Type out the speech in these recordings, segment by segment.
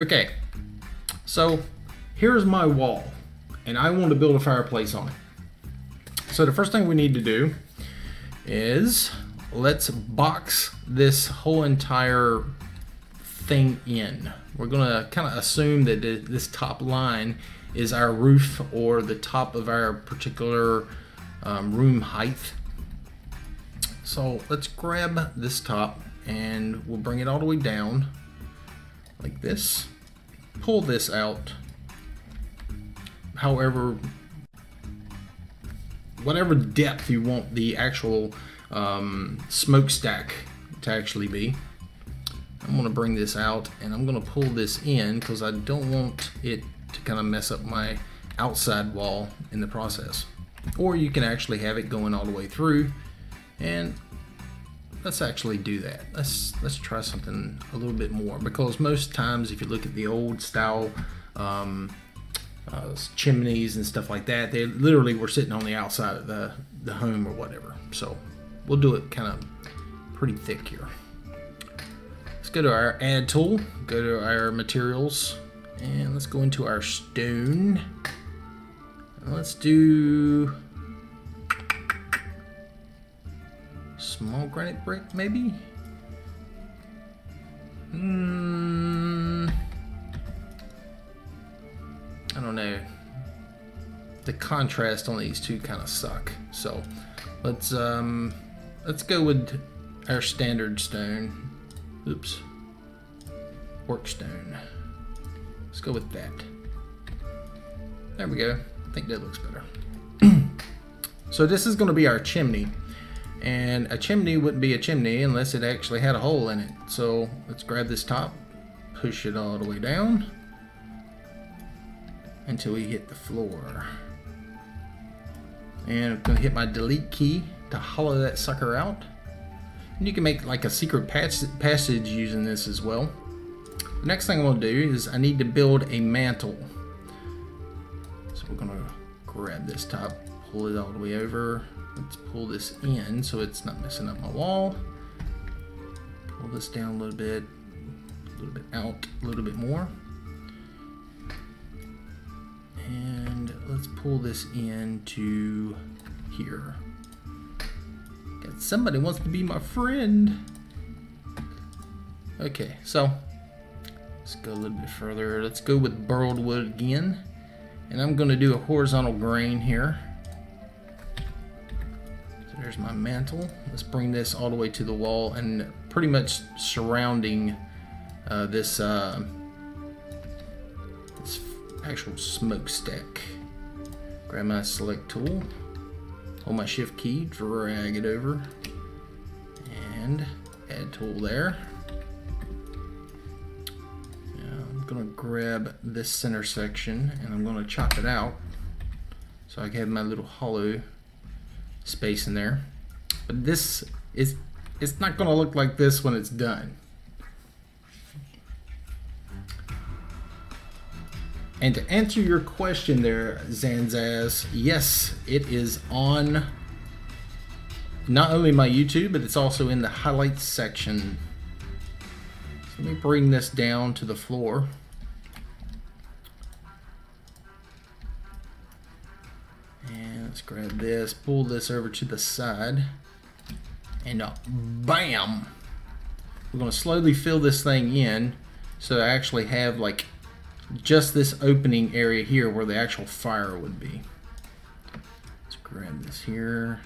Okay, so here's my wall, and I want to build a fireplace on it. So the first thing we need to do is let's box this whole entire thing in. We're gonna kind of assume that this top line is our roof or the top of our particular room height. So let's grab this top and we'll bring it all the way down like this. Pull this out however, whatever depth you want the actual smokestack to actually be. I'm going to bring this out and I'm going to pull this in because I don't want it to kind of mess up my outside wall in the process. Or you can actually have it going all the way through, and let's actually do that. Let's try something a little bit more, because most times if you look at the old style chimneys and stuff like that, they literally were sitting on the outside of the home or whatever. So we'll do it kind of pretty thick here. Let's go to our add tool, go to our materials, and let's go into our stone. And let's do small granite brick, maybe? I don't know. The contrast on these two kind of suck. So let's go with our standard stone. Oops. Work stone. Let's go with that. There we go. I think that looks better. So this is going to be our chimney. And a chimney wouldn't be a chimney unless it actually had a hole in it. So let's grab this top, push it all the way down until we hit the floor. And I'm going to hit my delete key to hollow that sucker out. And you can make like a secret passage using this as well. The next thing I'm going to do is I need to build a mantle. So we're going to grab this top, pull it all the way over. Let's pull this in so it's not messing up my wall. Pull this down a little bit out, a little bit more. And let's pull this into here. God, somebody wants to be my friend. Okay, so let's go a little bit further. Let's go with burled wood again. And I'm going to do a horizontal grain here. There's my mantle. Let's bring this all the way to the wall and pretty much surrounding this actual smokestack. Grab my select tool, hold my shift key, drag it over, and add tool there. Now I'm gonna grab this center section and I'm gonna chop it out so I can have my little hollow space in there. But this is, it's not going to look like this when it's done. And to answer your question there, Zanzaz, yes, it is on not only my YouTube, but it's also in the highlights section. So let me bring this down to the floor. Let's grab this, pull this over to the side, and bam! We're going to slowly fill this thing in so I actually have like just this opening area here where the actual fire would be. Let's grab this here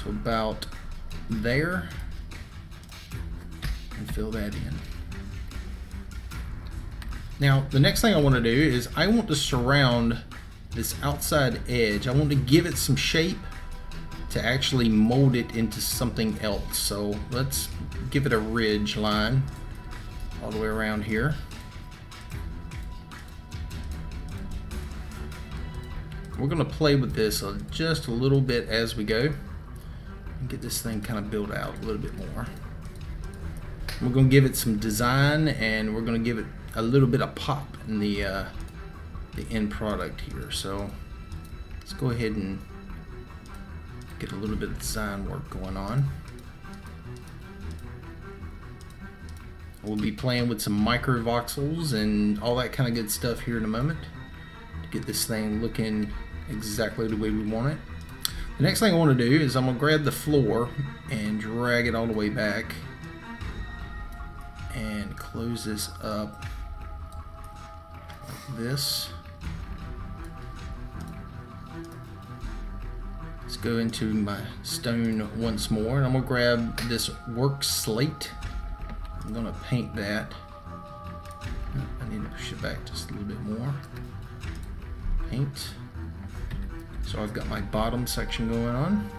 to about there and fill that in. Now the next thing I want to do is I want to surround this outside edge. I want to give it some shape to actually mold it into something else. So let's give it a ridge line all the way around here. We're going to play with this just a little bit as we go and get this thing kind of built out a little bit more. We're going to give it some design, and we're going to give it a little bit of pop in the end product here. So let's go ahead and get a little bit of design work going on. We'll be playing with some micro voxels and all that kind of good stuff here in a moment to get this thing looking exactly the way we want it. The next thing I want to do is I'm going to grab the floor and drag it all the way back and close this up like this. Let's go into my stone once more, and I'm going to grab this work slate. I'm going to paint that. I need to push it back just a little bit more. Paint. So I've got my bottom section going on.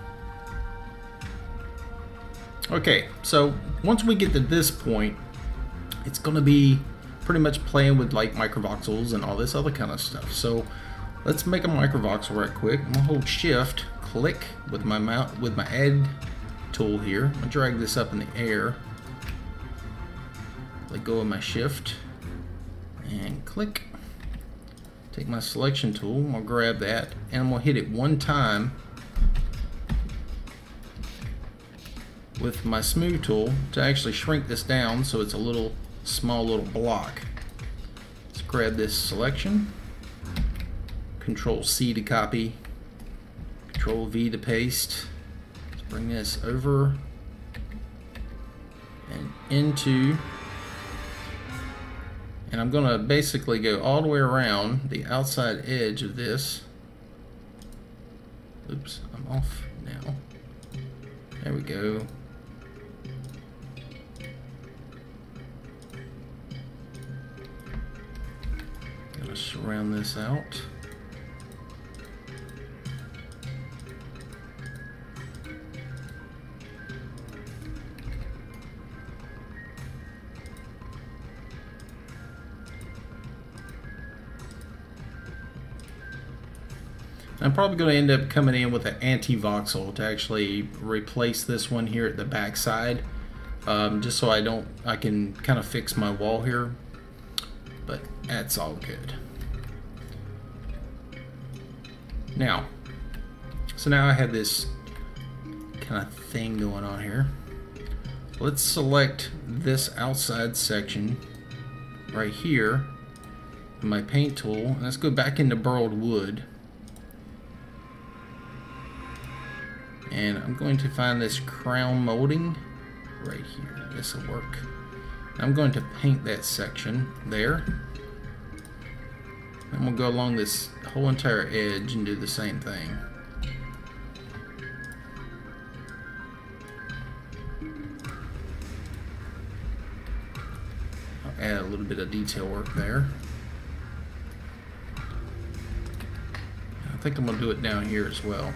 Okay, so once we get to this point, it's going to be pretty much playing with like microvoxels and all this other kind of stuff. So let's make a microvoxel right quick. I'm going to hold shift, click with my add tool here. I'm going to drag this up in the air. Let go of my shift and click. Take my selection tool, I'm going to grab that and I'm going to hit it one time with my smooth tool to actually shrink this down so it's a small little block. Let's grab this selection, Control C to copy, Control V to paste. Let's bring this over and into. And I'm going to basically go all the way around the outside edge of this. Oops, I'm off now. There we go. Gonna surround this out. I'm probably going to end up coming in with an anti-voxel to actually replace this one here at the back side, just so I can kind of fix my wall here, but that's all good. Now I have this kind of thing going on here. Let's select this outside section right here with my paint tool. Let's go back into burled wood. And I'm going to find this crown molding right here. This will work. I'm going to paint that section there. I'm going to go along this whole entire edge and do the same thing. I'll add a little bit of detail work there. I think I'm going to do it down here as well.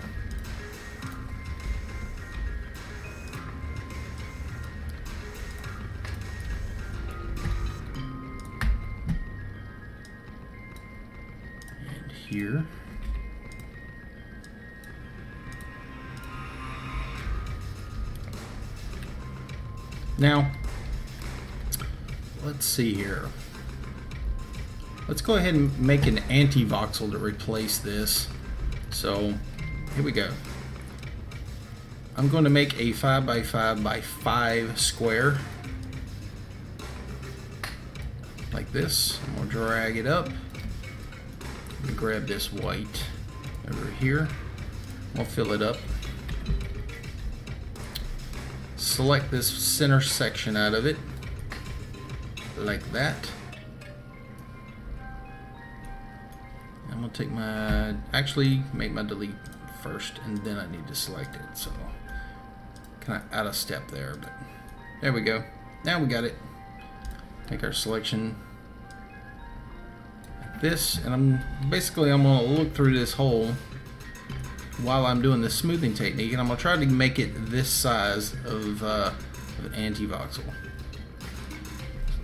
Here. Now, let's see here. Let's go ahead and make an anti-voxel to replace this. So, here we go. I'm going to make a 5x5x5 square. Like this. I'm going to drag it up. Grab this white over here. I'll fill it up. Select this center section out of it like that. I'm gonna take make my delete first, and then I need to select it. So kind of out of step there, but there we go. Now we got it. Make our selection this, and I'm going to look through this hole while I'm doing the smoothing technique, and I'm going to try to make it this size of an anti-voxel.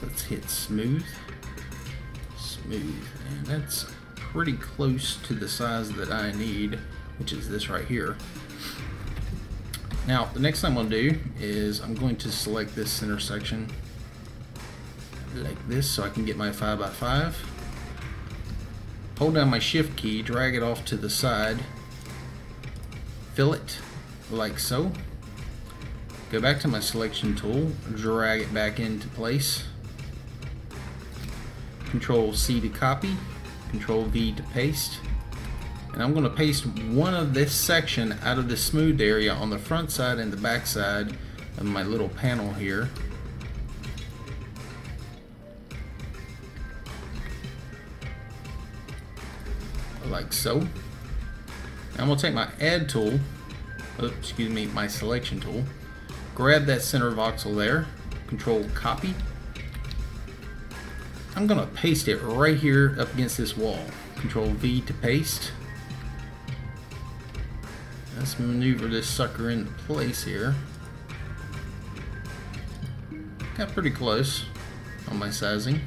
Let's hit smooth, and that's pretty close to the size that I need, which is this right here. Now the next thing I'm going to do is I'm going to select this center section like this so I can get my 5x5. Hold down my shift key, drag it off to the side, fill it like so. Go back to my selection tool, drag it back into place. Control C to copy, Control V to paste. And I'm going to paste one of this section out of the smooth area on the front side and the back side of my little panel here. Like so. Now I'm going to take my add tool, my selection tool, grab that center voxel there, Control copy. I'm going to paste it right here up against this wall. Control V to paste. Let's maneuver this sucker into place here. Got pretty close on my sizing.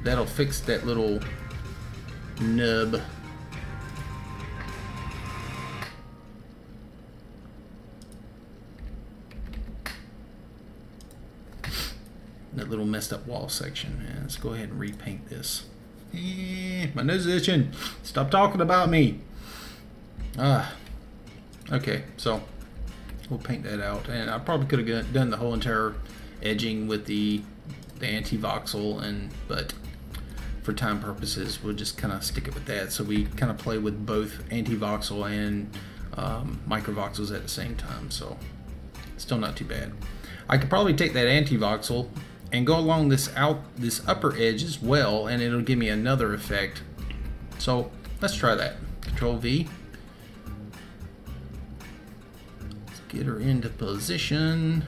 That'll fix that little nub. That little messed up wall section. Yeah, let's go ahead and repaint this. My nose is itching. Stop talking about me. Okay, so we'll paint that out, and I probably could have done the whole entire edging with the anti-voxel, but for time purposes we'll just kind of stick it with that, so we kind of play with both anti-voxel and microvoxels at the same time. So still not too bad. I could probably take that anti-voxel and go along this upper edge as well, and it'll give me another effect. So let's try that. Control V. Let's get her into position.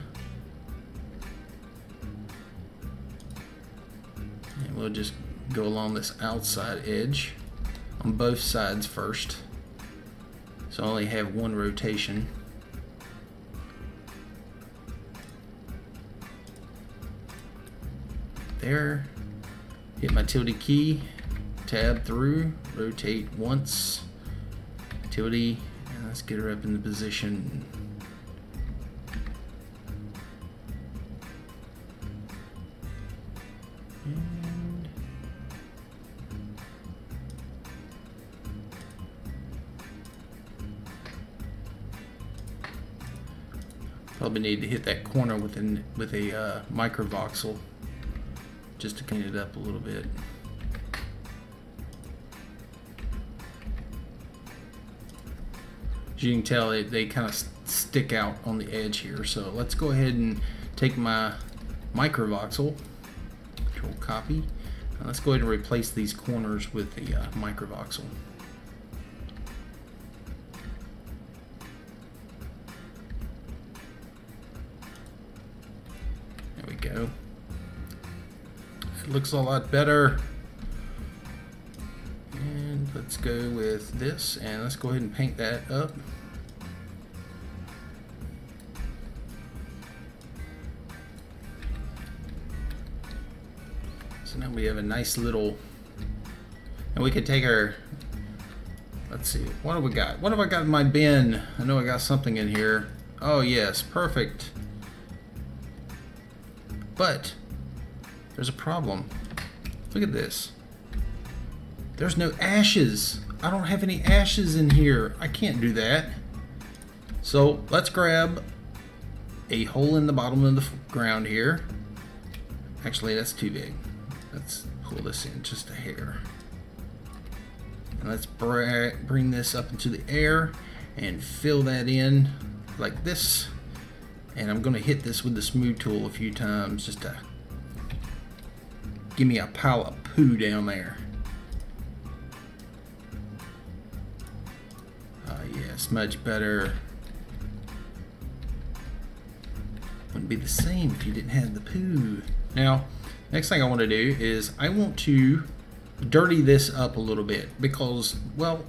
And we'll just go along this outside edge on both sides first. So I only have one rotation. There, hit my tilde key, tab through, rotate once, tilde, and let's get her up in the position. And probably need to hit that corner with a microvoxel, just to clean it up a little bit. As you can tell, they kind of stick out on the edge here. So let's go ahead and take my microvoxel, Control copy, and let's go ahead and replace these corners with the microvoxel. There we go. Looks a lot better. And let's go with this, and let's go ahead and paint that up. So now we have a nice little, and we could take our, let's see, what have we got? What have I got in my bin? I know I got something in here. Oh yes, perfect. But there's a problem. Look at this. There's no ashes. I don't have any ashes in here. I can't do that. So let's grab a hole in the bottom of the ground here. Actually, that's too big. Let's pull this in just a hair. And let's bring this up into the air and fill that in like this. And I'm going to hit this with the smooth tool a few times just to give me a pile of poo down there. Yes, much better. Wouldn't be the same if you didn't have the poo. Now, next thing I want to do is I want to dirty this up a little bit because, well,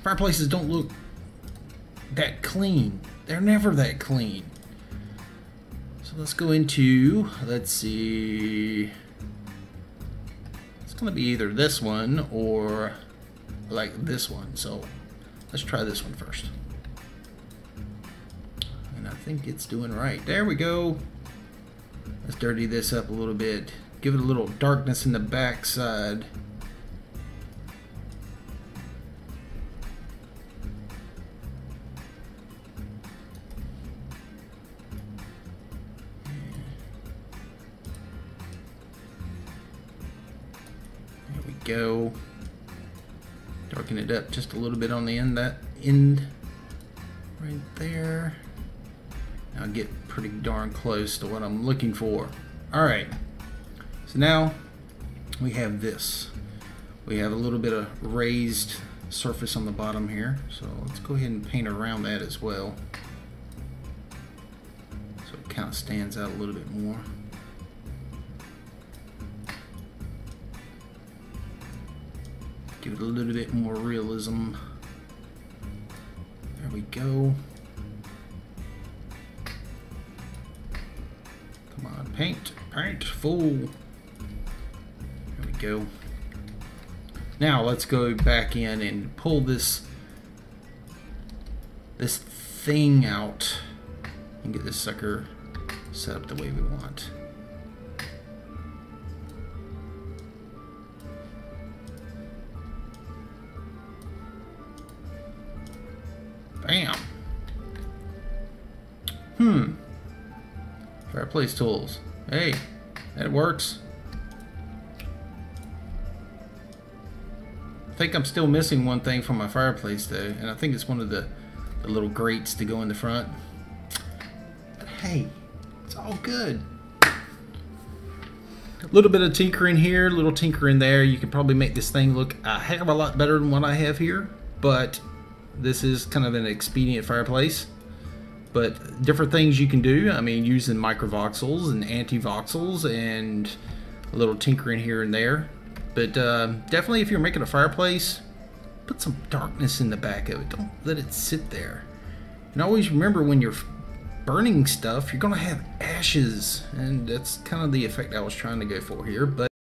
fireplaces don't look that clean. They're never that clean. So let's go into, let's see, it's going to be either this one or like this one. So let's try this one first. And I think it's doing right. There we go. Let's dirty this up a little bit. Give it a little darkness in the back side. go. Darken it up just a little bit on the end, that end right there. I'll get pretty darn close to what I'm looking for. Alright, so now we have this. We have a little bit of raised surface on the bottom here, so let's go ahead and paint around that as well, so it kind of stands out a little bit more. Give it a little bit more realism. There we go. Come on, paint, paint, full. There we go. Now let's go back in and pull this thing out and get this sucker set up the way we want. Bam. Fireplace tools. Hey, that works. I think I'm still missing one thing from my fireplace though, and I think it's one of the little grates to go in the front. But hey, it's all good. A little bit of tinkering here, a little tinkering there. You could probably make this thing look a heck of a lot better than what I have here, but this is kind of an expedient fireplace. But different things you can do, I mean, using microvoxels and anti-voxels and a little tinkering here and there. But definitely if you're making a fireplace, put some darkness in the back of it. Don't let it sit there. And always remember, when you're burning stuff, you're going to have ashes. And that's kind of the effect I was trying to go for here. But